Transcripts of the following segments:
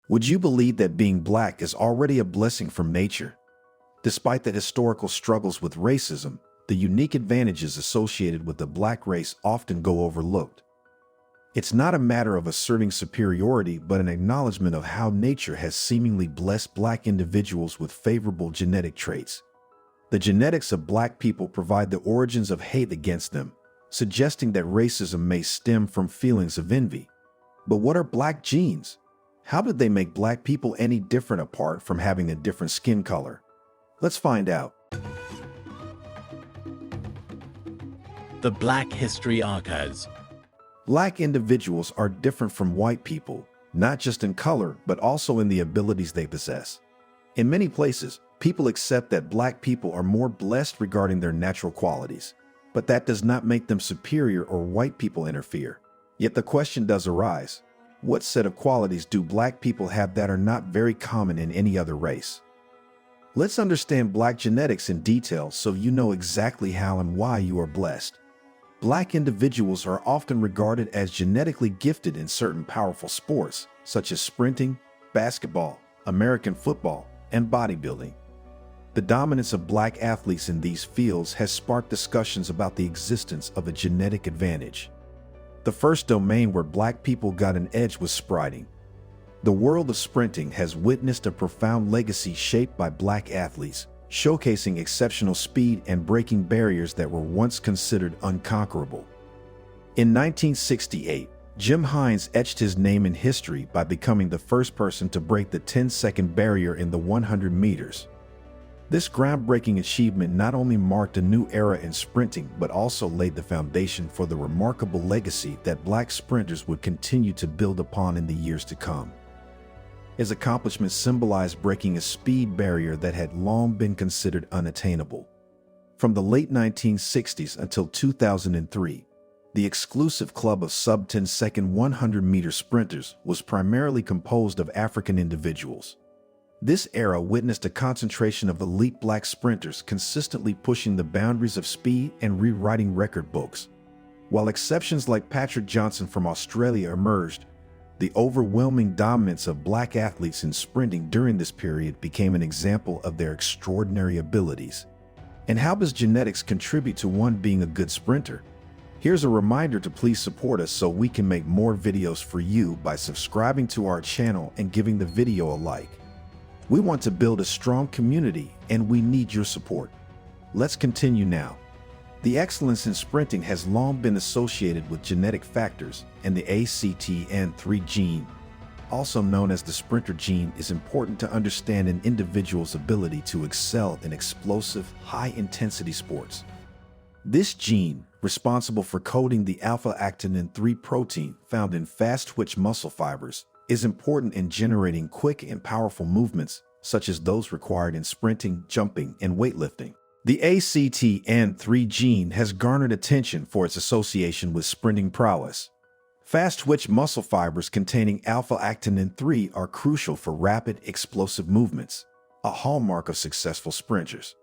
Would you believe that being black is already a blessing from nature? Despite the historical struggles with racism, the unique advantages associated with the black race often go overlooked. It's not a matter of asserting superiority, but an acknowledgment of how nature has seemingly blessed black individuals with favorable genetic traits. The genetics of black people provide the origins of hate against them, suggesting that racism may stem from feelings of envy. But what are black genes? How did they make black people any different apart from having a different skin color? Let's find out. The Black History Archives. Black individuals are different from white people, not just in color, but also in the abilities they possess. In many places, people accept that black people are more blessed regarding their natural qualities, but that does not make them superior or white people interfere. Yet the question does arise: what set of qualities do black people have that are not very common in any other race? Let's understand black genetics in detail so you know exactly how and why you are blessed. Black individuals are often regarded as genetically gifted in certain powerful sports, such as sprinting, basketball, American football, and bodybuilding. The dominance of black athletes in these fields has sparked discussions about the existence of a genetic advantage. The first domain where black people got an edge was sprinting. The world of sprinting has witnessed a profound legacy shaped by black athletes, showcasing exceptional speed and breaking barriers that were once considered unconquerable. In 1968, Jim Hines etched his name in history by becoming the first person to break the 10-second barrier in the 100 meters. This groundbreaking achievement not only marked a new era in sprinting, but also laid the foundation for the remarkable legacy that black sprinters would continue to build upon in the years to come. His accomplishment symbolized breaking a speed barrier that had long been considered unattainable. From the late 1960s until 2003, the exclusive club of sub-10-second 100-meter sprinters was primarily composed of African individuals. This era witnessed a concentration of elite black sprinters consistently pushing the boundaries of speed and rewriting record books. While exceptions like Patrick Johnson from Australia emerged, the overwhelming dominance of black athletes in sprinting during this period became an example of their extraordinary abilities. And how does genetics contribute to one being a good sprinter? Here's a reminder to please support us so we can make more videos for you by subscribing to our channel and giving the video a like. We want to build a strong community and we need your support. Let's continue now. The excellence in sprinting has long been associated with genetic factors, and the ACTN3 gene, also known as the sprinter gene, is important to understand an individual's ability to excel in explosive, high-intensity sports. This gene, responsible for coding the alpha-actinin 3 protein found in fast-twitch muscle fibers, is important in generating quick and powerful movements, such as those required in sprinting, jumping, and weightlifting. The ACTN3 gene has garnered attention for its association with sprinting prowess. Fast-twitch muscle fibers containing alpha-actinin 3 are crucial for rapid, explosive movements, a hallmark of successful sprinters.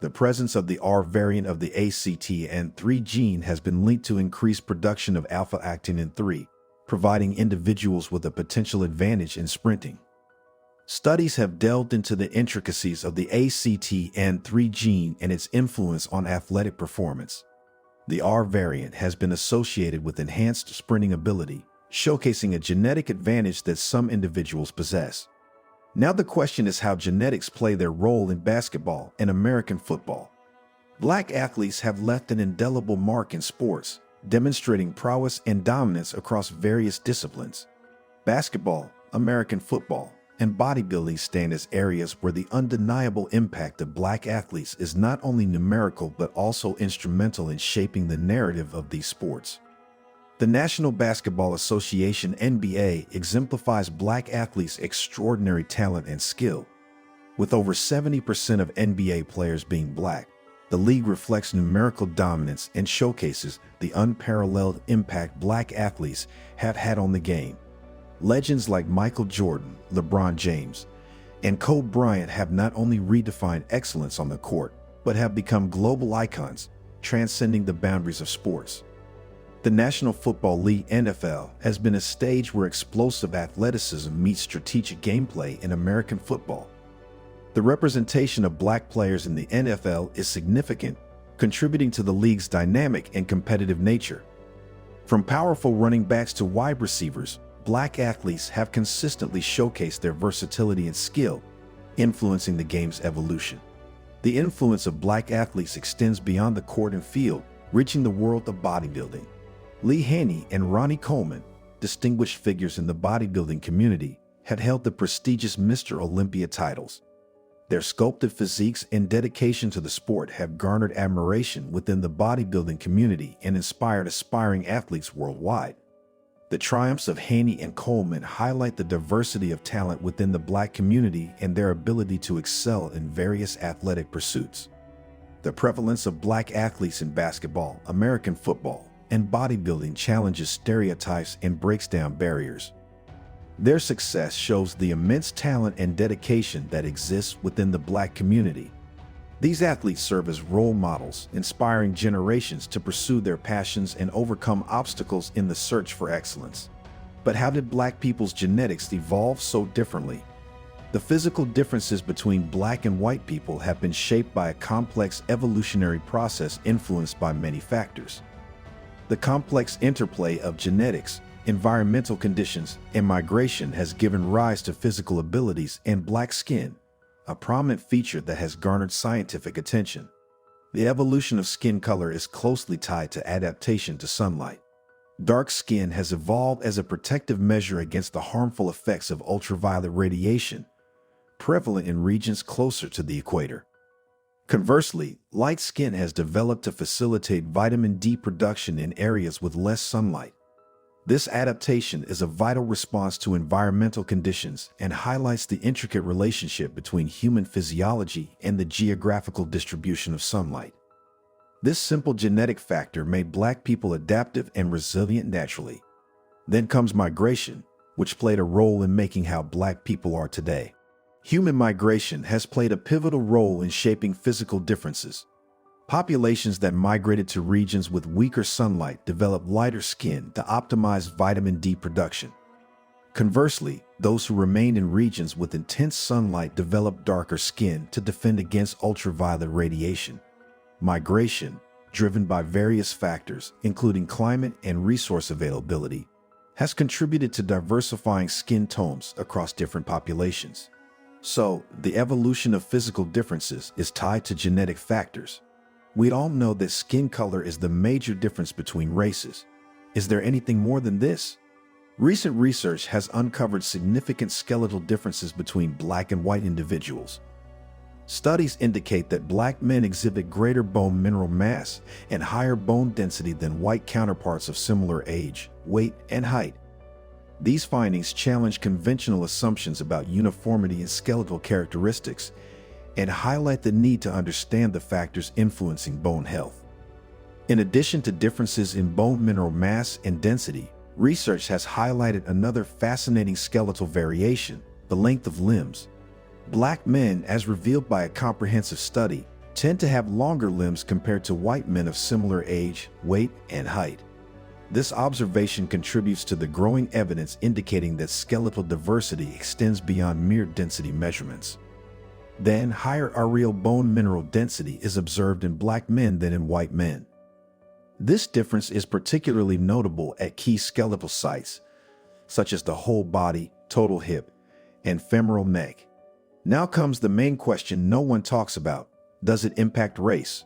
The presence of the R variant of the ACTN3 gene has been linked to increased production of alpha-actinin 3, providing individuals with a potential advantage in sprinting. Studies have delved into the intricacies of the ACTN3 gene and its influence on athletic performance. The R variant has been associated with enhanced sprinting ability, showcasing a genetic advantage that some individuals possess. Now the question is how genetics play their role in basketball and American football. Black athletes have left an indelible mark in sports, demonstrating prowess and dominance across various disciplines. Basketball, American football, and bodybuilding stand as areas where the undeniable impact of black athletes is not only numerical but also instrumental in shaping the narrative of these sports. The National Basketball Association (NBA) exemplifies black athletes' extraordinary talent and skill. With over 70% of NBA players being black, the league reflects numerical dominance and showcases the unparalleled impact black athletes have had on the game. Legends like Michael Jordan, LeBron James, and Kobe Bryant have not only redefined excellence on the court, but have become global icons, transcending the boundaries of sports. The National Football League (NFL) has been a stage where explosive athleticism meets strategic gameplay in American football. The representation of black players in the NFL is significant, contributing to the league's dynamic and competitive nature. From powerful running backs to wide receivers, black athletes have consistently showcased their versatility and skill, influencing the game's evolution. The influence of black athletes extends beyond the court and field, reaching the world of bodybuilding. Lee Haney and Ronnie Coleman, distinguished figures in the bodybuilding community, had held the prestigious Mr. Olympia titles. Their sculpted physiques and dedication to the sport have garnered admiration within the bodybuilding community and inspired aspiring athletes worldwide. The triumphs of Haney and Coleman highlight the diversity of talent within the black community and their ability to excel in various athletic pursuits. The prevalence of black athletes in basketball, American football, and bodybuilding challenges stereotypes and breaks down barriers. Their success shows the immense talent and dedication that exists within the black community. These athletes serve as role models, inspiring generations to pursue their passions and overcome obstacles in the search for excellence. But how did black people's genetics evolve so differently? The physical differences between black and white people have been shaped by a complex evolutionary process influenced by many factors. The complex interplay of genetics, environmental conditions, and migration has given rise to physical abilities and black skin, a prominent feature that has garnered scientific attention. The evolution of skin color is closely tied to adaptation to sunlight. Dark skin has evolved as a protective measure against the harmful effects of ultraviolet radiation, prevalent in regions closer to the equator. Conversely, light skin has developed to facilitate vitamin D production in areas with less sunlight. This adaptation is a vital response to environmental conditions and highlights the intricate relationship between human physiology and the geographical distribution of sunlight. This simple genetic factor made black people adaptive and resilient naturally. Then comes migration, which played a role in making how black people are today. Human migration has played a pivotal role in shaping physical differences. Populations that migrated to regions with weaker sunlight developed lighter skin to optimize vitamin D production. Conversely, those who remained in regions with intense sunlight developed darker skin to defend against ultraviolet radiation. Migration, driven by various factors, including climate and resource availability, has contributed to diversifying skin tones across different populations. So, the evolution of physical differences is tied to genetic factors. We all know that skin color is the major difference between races. Is there anything more than this? Recent research has uncovered significant skeletal differences between black and white individuals. Studies indicate that black men exhibit greater bone mineral mass and higher bone density than white counterparts of similar age, weight, and height. These findings challenge conventional assumptions about uniformity in skeletal characteristics and highlight the need to understand the factors influencing bone health. In addition to differences in bone mineral mass and density, research has highlighted another fascinating skeletal variation, the length of limbs. Black men, as revealed by a comprehensive study, tend to have longer limbs compared to white men of similar age, weight, and height. This observation contributes to the growing evidence indicating that skeletal diversity extends beyond mere density measurements. Then, higher areal bone mineral density is observed in black men than in white men. This difference is particularly notable at key skeletal sites, such as the whole body, total hip, and femoral neck. Now comes the main question no one talks about. Does it impact race?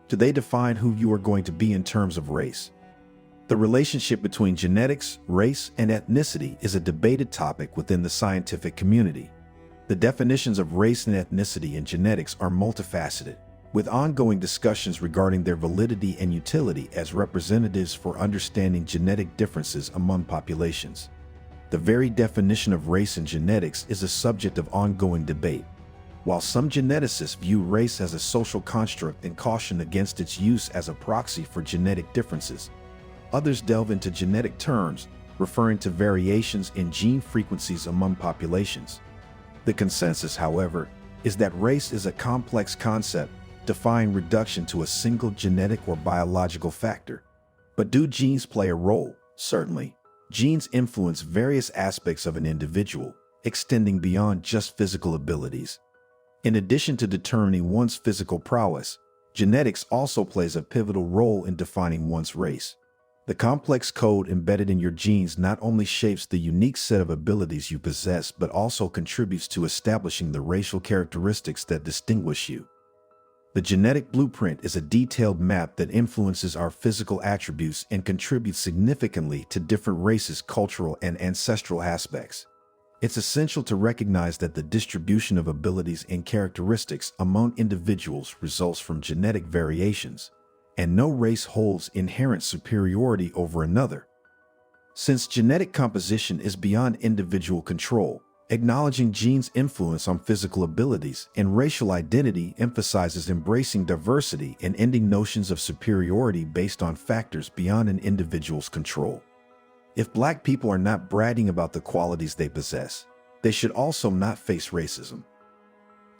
Do they define who you are going to be in terms of race? The relationship between genetics, race, and ethnicity is a debated topic within the scientific community. The definitions of race and ethnicity in genetics are multifaceted, with ongoing discussions regarding their validity and utility as representatives for understanding genetic differences among populations. The very definition of race in genetics is a subject of ongoing debate. While some geneticists view race as a social construct and caution against its use as a proxy for genetic differences, others delve into genetic terms, referring to variations in gene frequencies among populations. The consensus, however, is that race is a complex concept, defying reduction to a single genetic or biological factor. But do genes play a role? Certainly. Genes influence various aspects of an individual, extending beyond just physical abilities. In addition to determining one's physical prowess, genetics also plays a pivotal role in defining one's race. The complex code embedded in your genes not only shapes the unique set of abilities you possess, but also contributes to establishing the racial characteristics that distinguish you. The genetic blueprint is a detailed map that influences our physical attributes and contributes significantly to different races' cultural and ancestral aspects. It's essential to recognize that the distribution of abilities and characteristics among individuals results from genetic variations, and no race holds inherent superiority over another. Since genetic composition is beyond individual control, acknowledging genes' influence on physical abilities and racial identity emphasizes embracing diversity and ending notions of superiority based on factors beyond an individual's control. If Black people are not bragging about the qualities they possess, they should also not face racism.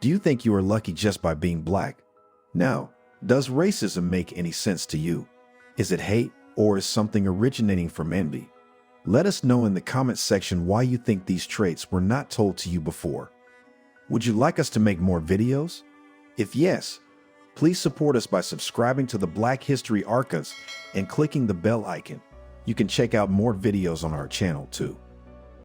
Do you think you are lucky just by being Black? No. Does racism make any sense to you? Is it hate, or is something originating from envy? Let us know in the comments section why you think these traits were not told to you before. Would you like us to make more videos? If yes, please support us by subscribing to the Black History Archives and clicking the bell icon. You can check out more videos on our channel too.